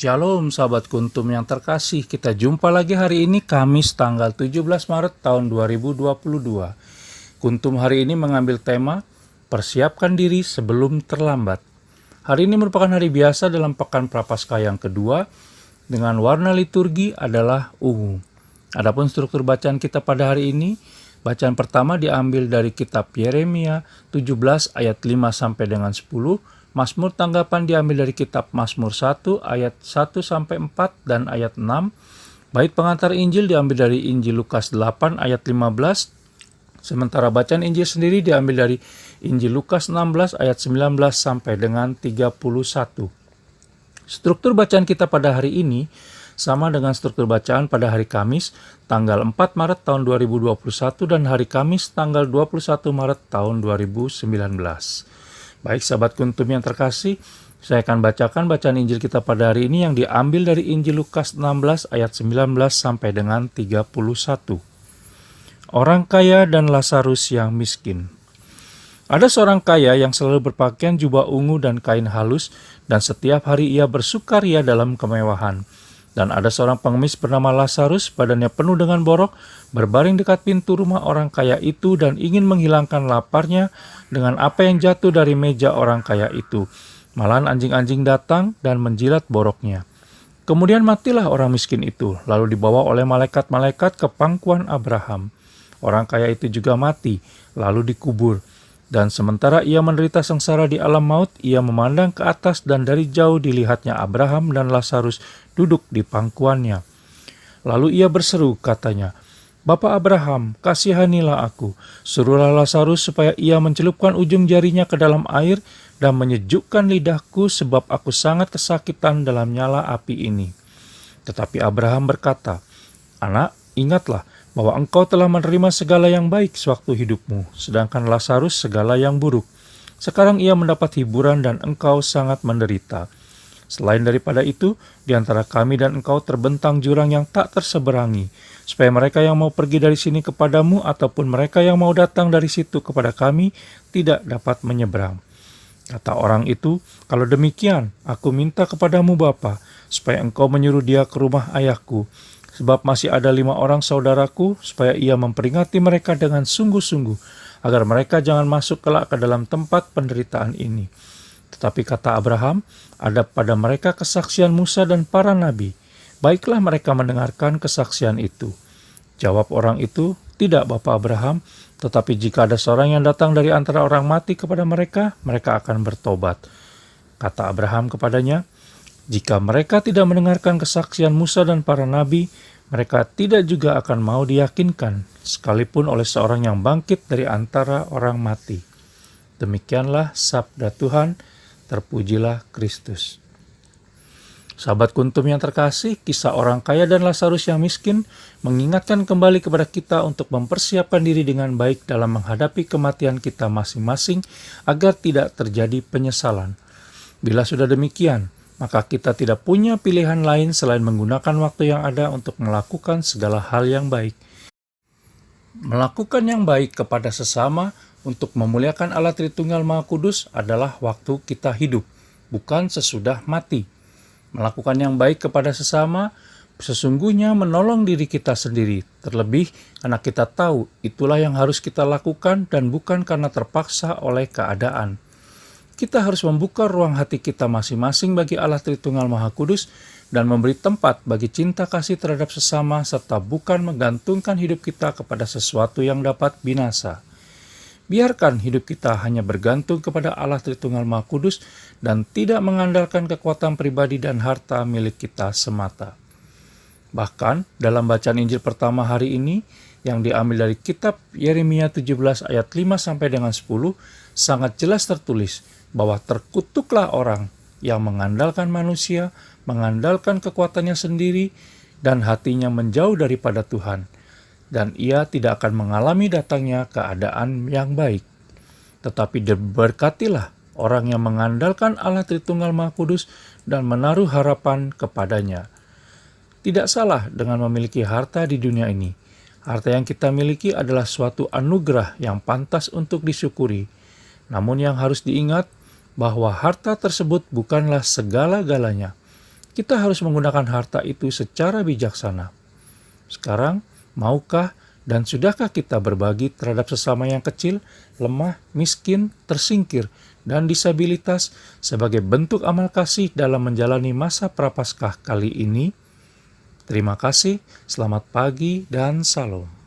Shalom sahabat Kuntum yang terkasih, kita jumpa lagi hari ini Kamis tanggal 17 Maret tahun 2022. Kuntum hari ini mengambil tema, persiapkan diri sebelum terlambat. Hari ini merupakan hari biasa dalam Pekan Prapaskah yang kedua, dengan warna liturgi adalah ungu. Adapun struktur bacaan kita pada hari ini, bacaan pertama diambil dari kitab Yeremia 17 ayat 5 sampai dengan 10, Mazmur tanggapan diambil dari kitab Mazmur 1 ayat 1 sampai 4 dan ayat 6. Bait pengantar Injil diambil dari Injil Lukas 8 ayat 15. Sementara bacaan Injil sendiri diambil dari Injil Lukas 16 ayat 19 sampai dengan 31. Struktur bacaan kita pada hari ini sama dengan struktur bacaan pada hari Kamis tanggal 4 Maret tahun 2021 dan hari Kamis tanggal 21 Maret tahun 2019. Baik sahabat Kuntum yang terkasih, saya akan bacakan bacaan Injil kita pada hari ini yang diambil dari Injil Lukas 16 ayat 19 sampai dengan 31. Orang kaya dan Lazarus yang miskin. Ada seorang kaya yang selalu berpakaian jubah ungu dan kain halus, dan setiap hari ia bersukaria dalam kemewahan. Dan ada seorang pengemis bernama Lazarus, badannya penuh dengan borok, berbaring dekat pintu rumah orang kaya itu dan ingin menghilangkan laparnya dengan apa yang jatuh dari meja orang kaya itu. Malahan anjing-anjing datang dan menjilat boroknya. Kemudian matilah orang miskin itu, lalu dibawa oleh malaikat-malaikat ke pangkuan Abraham. Orang kaya itu juga mati, lalu dikubur. Dan sementara ia menderita sengsara di alam maut, ia memandang ke atas dan dari jauh dilihatnya Abraham dan Lazarus duduk di pangkuannya. Lalu ia berseru, katanya, "Bapa Abraham, kasihanilah aku. Suruhlah Lazarus supaya ia mencelupkan ujung jarinya ke dalam air dan menyejukkan lidahku sebab aku sangat kesakitan dalam nyala api ini." Tetapi Abraham berkata, "Anak, ingatlah bahwa engkau telah menerima segala yang baik sewaktu hidupmu, sedangkan Lazarus segala yang buruk. Sekarang ia mendapat hiburan dan engkau sangat menderita. Selain daripada itu, di antara kami dan engkau terbentang jurang yang tak terseberangi, supaya mereka yang mau pergi dari sini kepadamu ataupun mereka yang mau datang dari situ kepada kami tidak dapat menyeberang." Kata orang itu, "Kalau demikian, aku minta kepadamu Bapa, supaya engkau menyuruh dia ke rumah ayahku, sebab masih ada 5 orang saudaraku, supaya ia memperingati mereka dengan sungguh-sungguh, agar mereka jangan masuk kelak ke dalam tempat penderitaan ini." Tetapi kata Abraham, "Ada pada mereka kesaksian Musa dan para nabi. Baiklah mereka mendengarkan kesaksian itu." Jawab orang itu, "Tidak, Bapa Abraham, tetapi jika ada seorang yang datang dari antara orang mati kepada mereka, mereka akan bertobat." Kata Abraham kepadanya, "Jika mereka tidak mendengarkan kesaksian Musa dan para nabi, mereka tidak juga akan mau diyakinkan, sekalipun oleh seorang yang bangkit dari antara orang mati." Demikianlah sabda Tuhan, terpujilah Kristus. Sahabat Kuntum yang terkasih, kisah orang kaya dan Lazarus yang miskin mengingatkan kembali kepada kita untuk mempersiapkan diri dengan baik dalam menghadapi kematian kita masing-masing agar tidak terjadi penyesalan. Bila sudah demikian, maka kita tidak punya pilihan lain selain menggunakan waktu yang ada untuk melakukan segala hal yang baik. Melakukan yang baik kepada sesama untuk memuliakan Allah Tritunggal Maha Kudus adalah waktu kita hidup, bukan sesudah mati. Melakukan yang baik kepada sesama sesungguhnya menolong diri kita sendiri, terlebih karena kita tahu itulah yang harus kita lakukan dan bukan karena terpaksa oleh keadaan. Kita harus membuka ruang hati kita masing-masing bagi Allah Tritunggal Maha Kudus dan memberi tempat bagi cinta kasih terhadap sesama serta bukan menggantungkan hidup kita kepada sesuatu yang dapat binasa. Biarkan hidup kita hanya bergantung kepada Allah Tritunggal Maha Kudus dan tidak mengandalkan kekuatan pribadi dan harta milik kita semata. Bahkan dalam bacaan Injil pertama hari ini yang diambil dari kitab Yeremia 17 ayat 5 sampai dengan 10 sangat jelas tertulis bahwa terkutuklah orang yang mengandalkan manusia, mengandalkan kekuatannya sendiri dan hatinya menjauh daripada Tuhan. Dan ia tidak akan mengalami datangnya keadaan yang baik. Tetapi diberkatilah orang yang mengandalkan Allah Tritunggal Maha Kudus dan menaruh harapan kepadanya. Tidak salah dengan memiliki harta di dunia ini. Harta yang kita miliki adalah suatu anugerah yang pantas untuk disyukuri. Namun yang harus diingat bahwa harta tersebut bukanlah segala-galanya. kita harus menggunakan harta itu secara bijaksana. Sekarang, maukah dan sudahkah kita berbagi terhadap sesama yang kecil, lemah, miskin, tersingkir, dan disabilitas sebagai bentuk amal kasih dalam menjalani masa Prapaskah kali ini? Terima kasih, selamat pagi, dan salam.